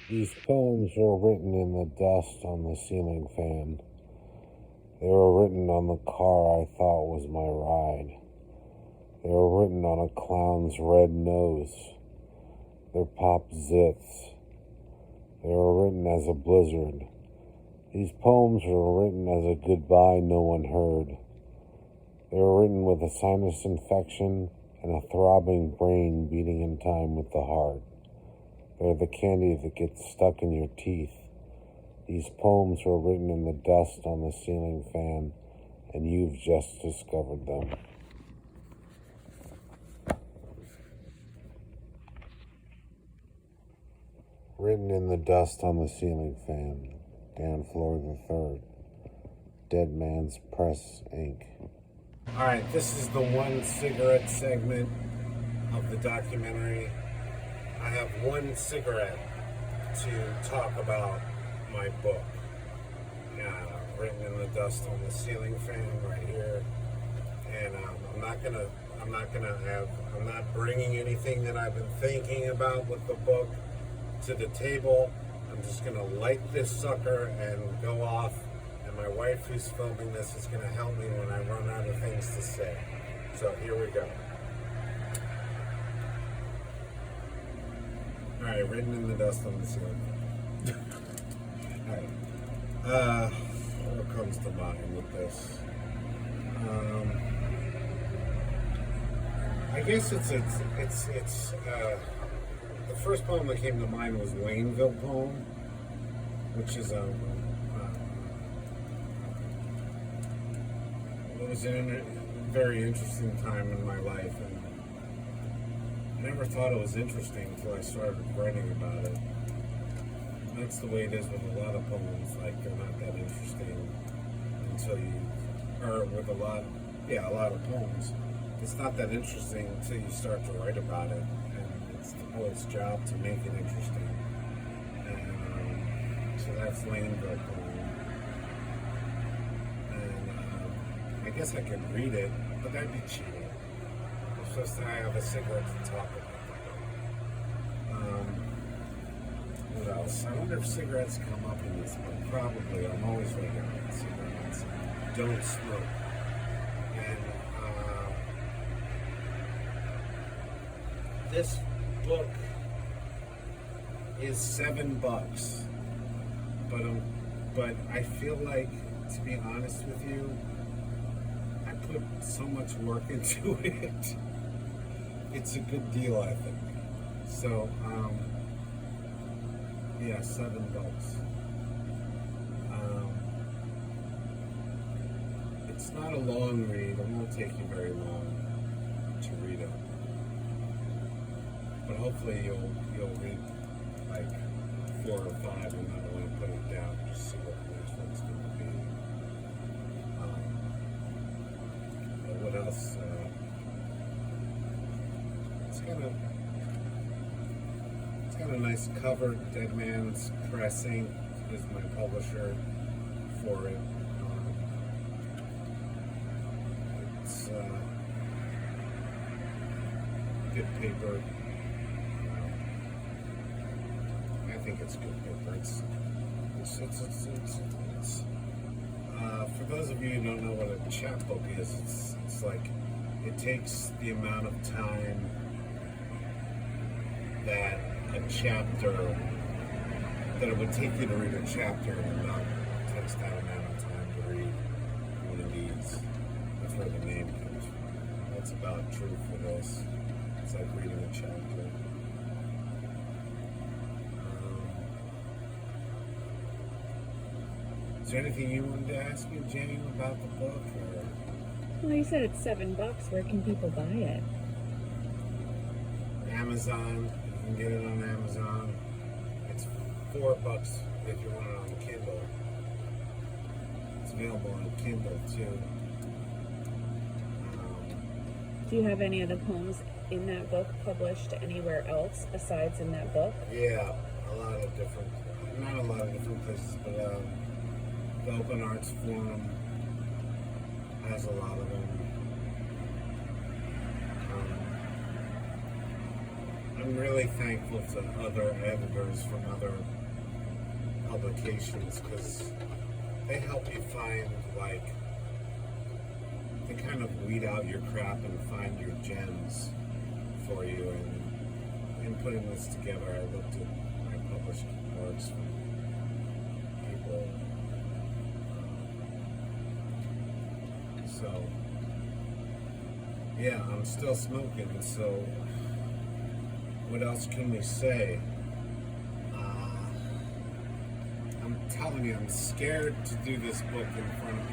These poems were written in the dust on the ceiling fan. They were written on the car I thought was my ride. They were written on a clown's red nose. Their pop zits. They were written as a blizzard. These poems were written as a goodbye no one heard. They were written with a sinus infection and a throbbing brain beating in time with the heart. They're the candy that gets stuck in your teeth. These poems were written in the dust on the ceiling fan, and you've just discovered them. Written in the dust on the ceiling fan, Dan Floor the Third. Dead Man's Press, Inc. Alright, this is the one cigarette segment of the documentary. I have one cigarette to talk about my book. Written in the dust on the ceiling fan right here. And I'm not bringing anything that I've been thinking about with the book to the table. I'm just gonna light this sucker and go off. And my wife, who's filming this, is gonna help me when I run out of things to say. So here we go. Alright, written in the dust on the ceiling. Alright. What comes to mind with this? I guess it's the first poem that came to mind was Wayneville poem, which is it was a very interesting time in my life, and I never thought it was interesting until I started writing about it. And that's the way it is with a lot of poems. Like, they're not that interesting until a lot of poems. It's not that interesting until you start to write about it, and it's the poet's job to make it interesting. And so that's Wayneville poem. And I guess I could read it, but that'd be cheating. I'm supposed to have a cigarette to talk about. What else? I wonder if cigarettes come up in this book. Probably. I'm always recommending cigarettes. Don't smoke. And this book is $7, but I feel like, to be honest with you, I put so much work into it. It's a good deal, I think. So, yeah, $7. It's not a long read. It won't take you very long to read it. But hopefully you'll read like 4 or 5 and not want to put it down. Just see what the next one's going to be. But what else? It's got a nice cover. Dead Man's Press, Inc. is my publisher for it. It's good paper. I think it's good paper. For those of you who don't know what a chapbook is, it's like it takes the amount of time that it would take you to read a chapter, and not takes that amount of time to read one of these. That's where the name comes from. That's about true for this. It's like reading a chapter. Is there anything you wanted to ask me, Jane, about the book? Or? Well, you said it's $7. Where can people buy it? Amazon. You can get it on Amazon. It's $4 if you want it on Kindle. It's available on Kindle too. Do you have any of the poems in that book published anywhere else besides in that book? Yeah, not a lot of different places, but the Open Arts Forum has a lot of them. I'm really thankful to other editors from other publications because they help you find, like, they kind of weed out your crap and find your gems for you. And in putting this together, I looked at my published works from people. So, yeah, I'm still smoking, so what else can we say? I'm telling you, I'm scared to do this book in front of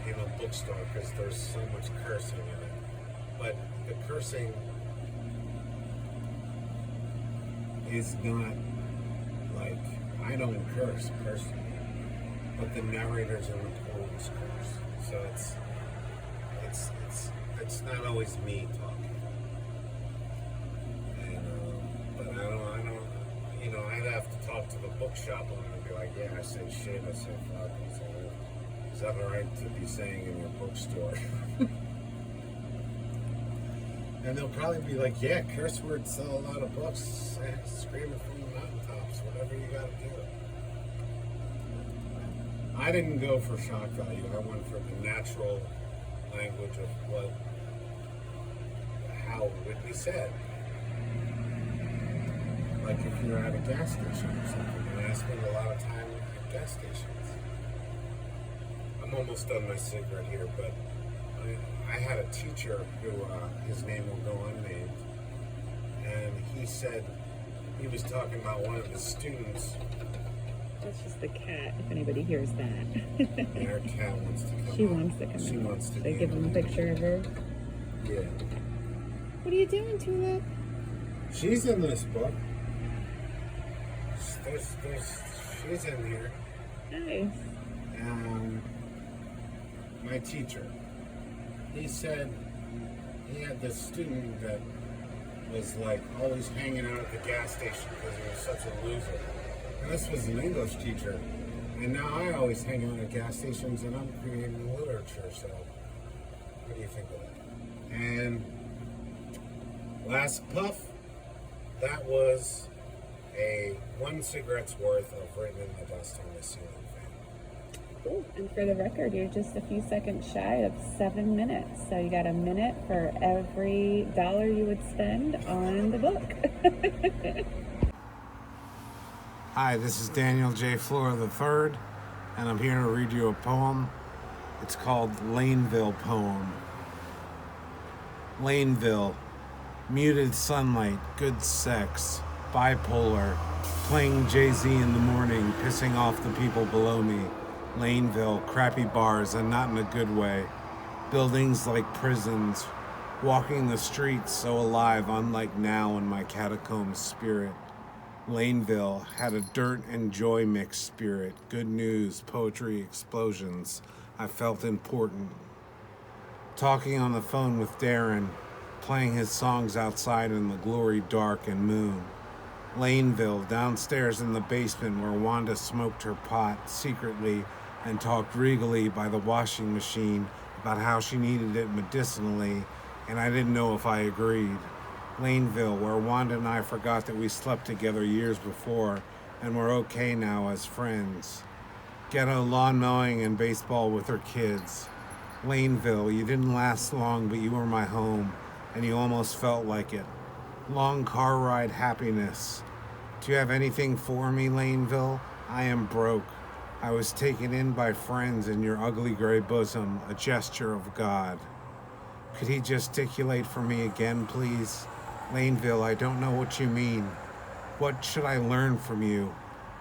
in a bookstore because there's so much cursing in it. But the cursing is not like, I don't curse personally, but the narrators and the poems curse. So it's not always me talking. And but I don't, I'd have to talk to the bookshop owner and be like, yeah, I say shit, I say fuck, I say, is that alright to be saying in your bookstore? And they'll probably be like, yeah, curse words sell a lot of books. Scream it from the mountaintops, whatever you gotta do. I didn't go for shock value. I went for the natural language of how it would be said. Like if you're at a gas station or something, and I spend a lot of time at gas stations. I'm almost done my cigarette here, but I had a teacher who, his name will go unnamed, and he said, he was talking about one of his students. That's just the cat, if anybody hears that. And her cat wants to come She out. wants to come She out. wants to They be give him a picture of her. Yeah. What are you doing, Tulip? She's in this book. She's in here. Nice. My teacher, he said he had this student that was like always hanging out at the gas station because he was such a loser. And this was an English teacher. And now I always hang out at gas stations and I'm creating literature. So what do you think of that? And last puff, that was a 1 cigarette's worth of Written in the Dust on the Ceiling Fan. Cool. And for the record, you're just a few seconds shy of 7 minutes. So you got a minute for every dollar you would spend on the book. Hi, this is Daniel J. Flora III, and I'm here to read you a poem. It's called Laneville Poem. Laneville, muted sunlight, good sex, bipolar, playing Jay-Z in the morning, pissing off the people below me. Laneville, crappy bars, and not in a good way. Buildings like prisons, walking the streets so alive, unlike now in my catacomb spirit. Laneville had a dirt and joy mixed spirit, good news, poetry, explosions. I felt important. Talking on the phone with Darren, playing his songs outside in the glory dark and moon. Laneville, downstairs in the basement where Wanda smoked her pot secretly and talked regally by the washing machine about how she needed it medicinally, and I didn't know if I agreed. Laneville, where Wanda and I forgot that we slept together years before and we're okay now as friends. Ghetto lawn mowing and baseball with her kids. Laneville, you didn't last long, but you were my home, and you almost felt like it. Long car ride happiness. Do you have anything for me, Laneville? I am broke. I was taken in by friends in your ugly gray bosom, a gesture of God. Could he gesticulate for me again, please? Laneville, I don't know what you mean. What should I learn from you?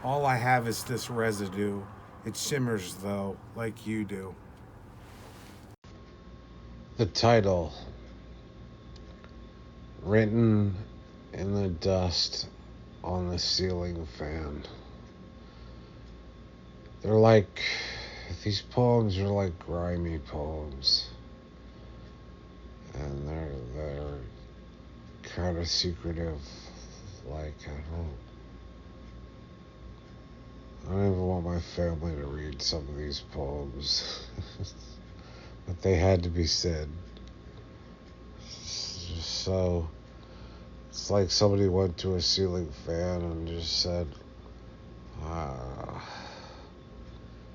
All I have is this residue. It shimmers, though, like you do. The title, Written in the Dust on the Ceiling Fan. These poems are like grimy poems. And they're kind of secretive. Like, I don't even want my family to read some of these poems. But they had to be said. So It's like somebody went to a ceiling fan and just said, I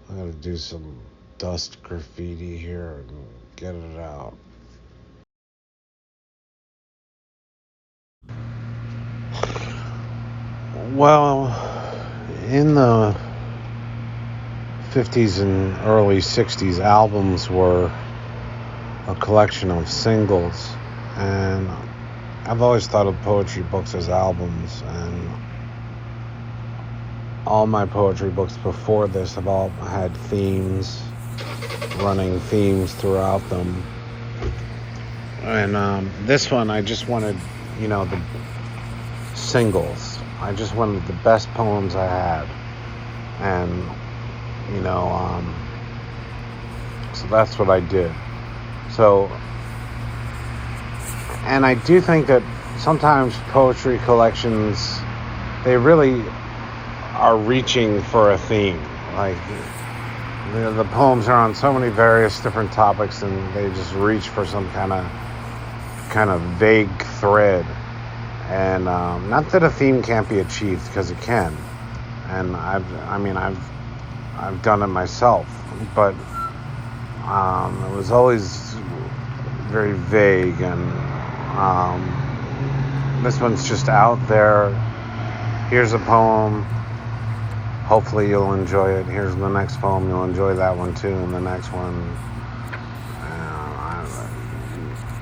gotta do some dust graffiti here and get it out. Well, in the 50s and early 60s, albums were a collection of singles, and I've always thought of poetry books as albums, and all my poetry books before this have all had themes, running themes throughout them. And this one, I just wanted, the singles. I just wanted the best poems I had. And, so that's what I did. So, and I do think that sometimes poetry collections, they really are reaching for a theme. Like, the poems are on so many various different topics, and they just reach for some kind of vague thread. And not that a theme can't be achieved, because it can. And I've done it myself, but it was always very vague. And this one's just out there. Here's a poem. Hopefully you'll enjoy it. Here's the next poem. You'll enjoy that one too. And the next one.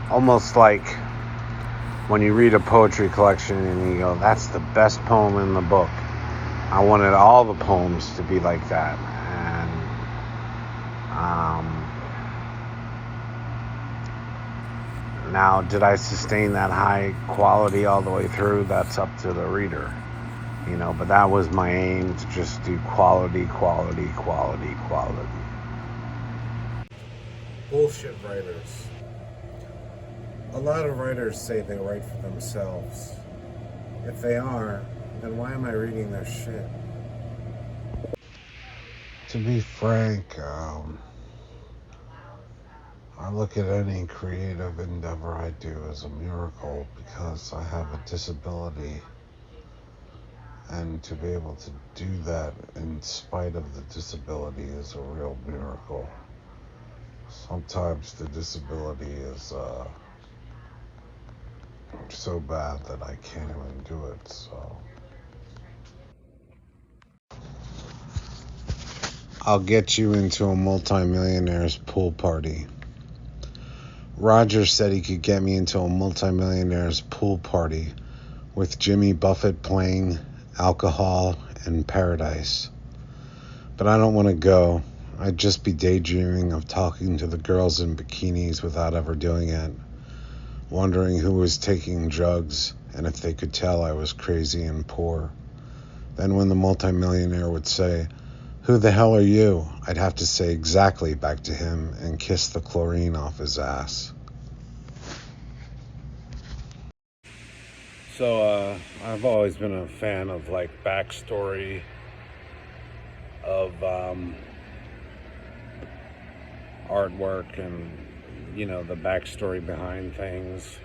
Almost like when you read a poetry collection and you go, that's the best poem in the book. I wanted all the poems to be like that. And now, did I sustain that high quality all the way through? That's up to the reader. But that was my aim, to just do quality. Bullshit writers. A lot of writers say they write for themselves. If they are, then why am I reading their shit? To be frank, I look at any creative endeavor I do as a miracle, because I have a disability. And to be able to do that in spite of the disability is a real miracle. Sometimes the disability is so bad that I can't even do it, so. I'll get you into a multimillionaire's pool party. Roger said he could get me into a multimillionaire's pool party with Jimmy Buffett playing, alcohol, and paradise. But I don't want to go. I'd just be daydreaming of talking to the girls in bikinis without ever doing it, wondering who was taking drugs and if they could tell I was crazy and poor. Then when the multimillionaire would say, "Who the hell are you?" I'd have to say exactly back to him and kiss the chlorine off his ass. So I've always been a fan of backstory of artwork and the backstory behind things.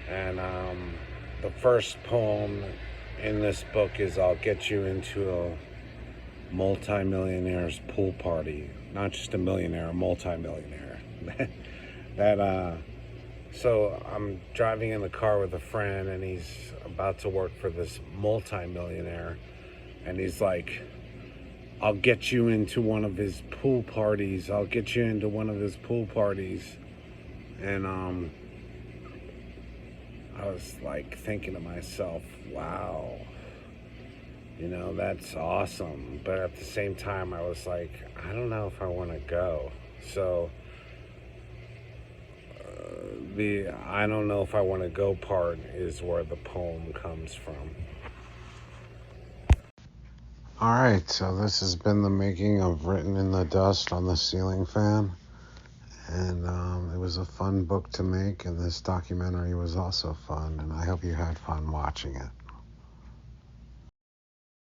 And the first poem in this book is "I'll get you into a multimillionaire's pool party." Not just a millionaire, a multimillionaire. So I'm driving in the car with a friend, and he's about to work for this multimillionaire, and he's like, "I'll get you into one of his pool parties. I'll get you into one of his pool parties." And I was thinking to myself, wow, that's awesome. But at the same time, I was like, I don't know if I want to go. So the "I don't know if I want to go" part is where the poem comes from. Alright, so this has been the making of Written in the Dust on the Ceiling Fan. And it was a fun book to make, and this documentary was also fun, and I hope you had fun watching it.